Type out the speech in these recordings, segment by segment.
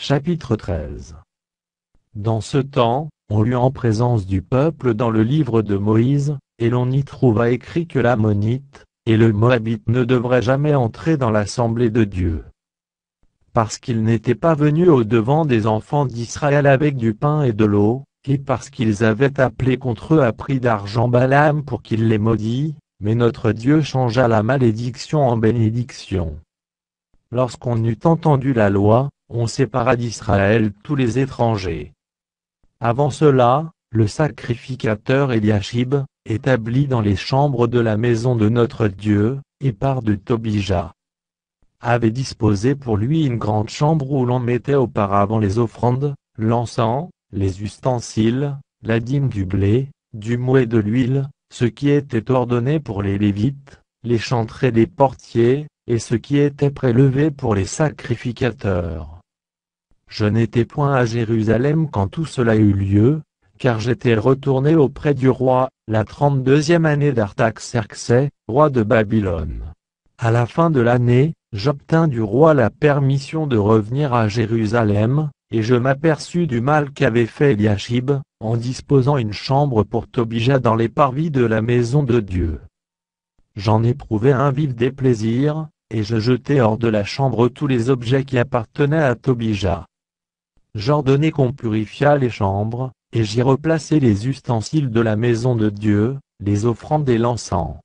Chapitre 13. Dans ce temps, on lut en présence du peuple dans le livre de Moïse, et l'on y trouva écrit que l'Ammonite et le Moabite ne devraient jamais entrer dans l'assemblée de Dieu. Parce qu'ils n'étaient pas venus au-devant des enfants d'Israël avec du pain et de l'eau, et parce qu'ils avaient appelé contre eux à prix d'argent Balaam pour qu'il les maudît, mais notre Dieu changea la malédiction en bénédiction. Lorsqu'on eut entendu la loi, on sépara d'Israël tous les étrangers. Avant cela, le sacrificateur Eliashib, établi dans les chambres de la maison de notre Dieu, et par de Tobija, avait disposé pour lui une grande chambre où l'on mettait auparavant les offrandes, l'encens, les ustensiles, la dîme du blé, du mou et de l'huile, ce qui était ordonné pour les Lévites, les chantres et les portiers, et ce qui était prélevé pour les sacrificateurs. Je n'étais point à Jérusalem quand tout cela eut lieu, car j'étais retourné auprès du roi, la 32e année d'Artaxerxès, roi de Babylone. À la fin de l'année, j'obtins du roi la permission de revenir à Jérusalem, et je m'aperçus du mal qu'avait fait Eliashib, en disposant une chambre pour Tobija dans les parvis de la maison de Dieu. J'en éprouvai un vif déplaisir, et je jetai hors de la chambre tous les objets qui appartenaient à Tobija. J'ordonnai qu'on purifiât les chambres, et j'y replaçai les ustensiles de la maison de Dieu, les offrandes et l'encens.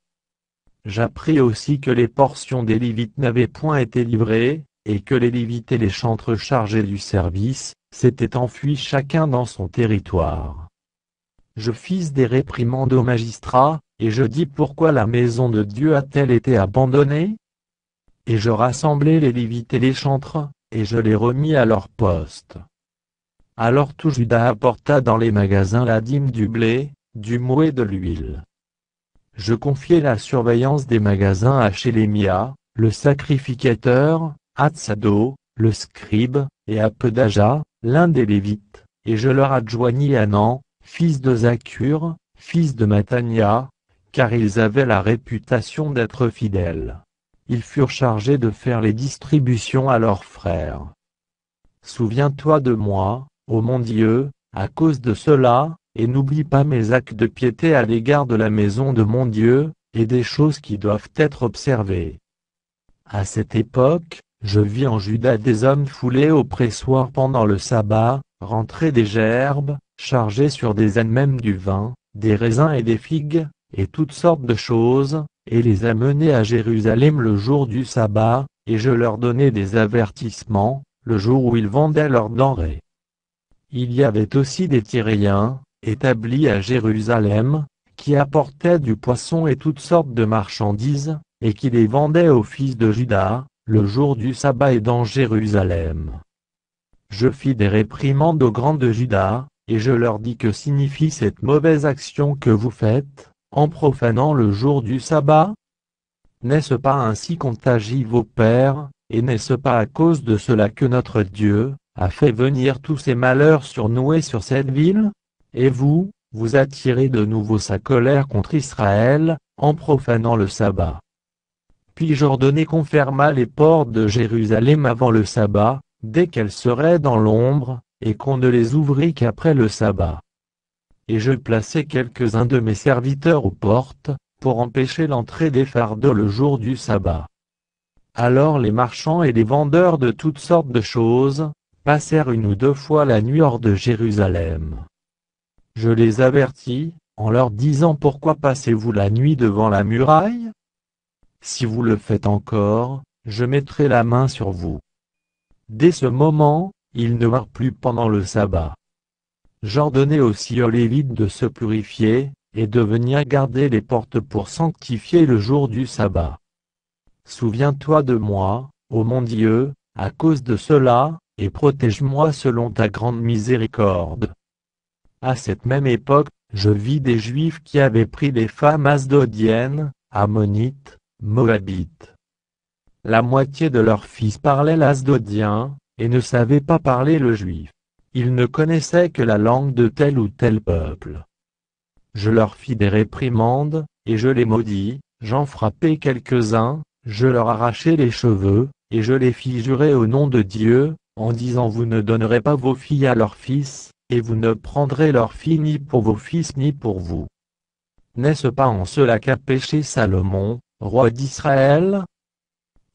J'appris aussi que les portions des Lévites n'avaient point été livrées, et que les Lévites et les chantres chargés du service, s'étaient enfuis chacun dans son territoire. Je fis des réprimandes aux magistrats, et je dis pourquoi la maison de Dieu a-t-elle été abandonnée? Et je rassemblai les Lévites et les chantres, et je les remis à leur poste. Alors tout Juda apporta dans les magasins la dîme du blé, du mou et de l'huile. Je confiai la surveillance des magasins à Shélémia, le sacrificateur, à Tsado, le scribe, et à Pedaja, l'un des Lévites, et je leur adjoignis Hanan, fils de Zakur, fils de Matania, car ils avaient la réputation d'être fidèles. Ils furent chargés de faire les distributions à leurs frères. Souviens-toi de moi, ô mon Dieu, à cause de cela, et n'oublie pas mes actes de piété à l'égard de la maison de mon Dieu, et des choses qui doivent être observées. À cette époque, je vis en Juda des hommes foulés au pressoir pendant le sabbat, rentrer des gerbes, chargés sur des ânes même du vin, des raisins et des figues, et toutes sortes de choses, et les amener à Jérusalem le jour du sabbat, et je leur donnai des avertissements, le jour où ils vendaient leurs denrées. Il y avait aussi des Tyréens, établis à Jérusalem, qui apportaient du poisson et toutes sortes de marchandises, et qui les vendaient aux fils de Juda, le jour du sabbat et dans Jérusalem. Je fis des réprimandes aux grands de Juda, et je leur dis que signifie cette mauvaise action que vous faites, en profanant le jour du sabbat? N'est-ce pas ainsi qu'ont agi vos pères, et n'est-ce pas à cause de cela que notre Dieu a fait venir tous ces malheurs sur nous et sur cette ville? Et vous, vous attirez de nouveau sa colère contre Israël, en profanant le sabbat. Puis j'ordonnai qu'on fermât les portes de Jérusalem avant le sabbat, dès qu'elles seraient dans l'ombre, et qu'on ne les ouvrît qu'après le sabbat. Et je plaçai quelques-uns de mes serviteurs aux portes, pour empêcher l'entrée des fardeaux le jour du sabbat. Alors les marchands et les vendeurs de toutes sortes de choses, passèrent une ou deux fois la nuit hors de Jérusalem. Je les avertis, en leur disant pourquoi passez-vous la nuit devant la muraille? Si vous le faites encore, je mettrai la main sur vous. Dès ce moment, ils ne vinrent plus pendant le sabbat. J'ordonnai aussi aux Lévites de se purifier, et de venir garder les portes pour sanctifier le jour du sabbat. Souviens-toi de moi, ô mon Dieu, à cause de cela, et protège-moi selon ta grande miséricorde. À cette même époque, je vis des Juifs qui avaient pris les femmes asdodiennes, ammonites, moabites. La moitié de leurs fils parlaient l'asdodien, et ne savaient pas parler le juif. Ils ne connaissaient que la langue de tel ou tel peuple. Je leur fis des réprimandes, et je les maudis, j'en frappai quelques-uns, je leur arrachai les cheveux, et je les fis jurer au nom de Dieu, en disant vous ne donnerez pas vos filles à leurs fils, et vous ne prendrez leurs filles ni pour vos fils ni pour vous. N'est-ce pas en cela qu'a péché Salomon, roi d'Israël?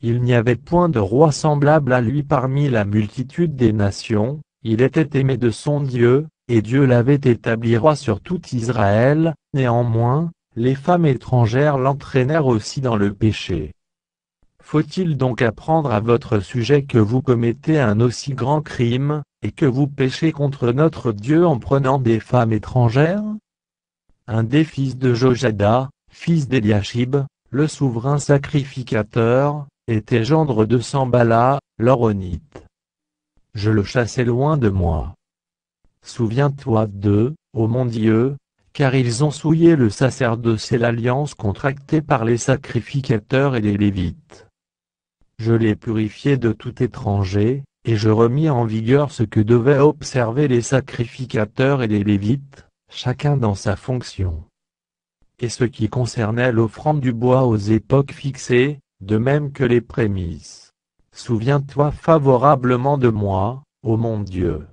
Il n'y avait point de roi semblable à lui parmi la multitude des nations, il était aimé de son Dieu, et Dieu l'avait établi roi sur tout Israël. Néanmoins, les femmes étrangères l'entraînèrent aussi dans le péché. Faut-il donc apprendre à votre sujet que vous commettez un aussi grand crime, et que vous péchez contre notre Dieu en prenant des femmes étrangères? Un des fils de Jojada, fils d'Eliashib, le souverain sacrificateur, était gendre de Sambala, l'Horonite. Je le chassai loin de moi. Souviens-toi d'eux, ô mon Dieu, car ils ont souillé le sacerdoce et l'alliance contractée par les sacrificateurs et les Lévites. Je les purifiai de tout étranger, et je remis en vigueur ce que devaient observer les sacrificateurs et les Lévites, chacun dans sa fonction. Et ce qui concernait l'offrande du bois aux époques fixées, de même que les prémices. Souviens-toi favorablement de moi, ô mon Dieu.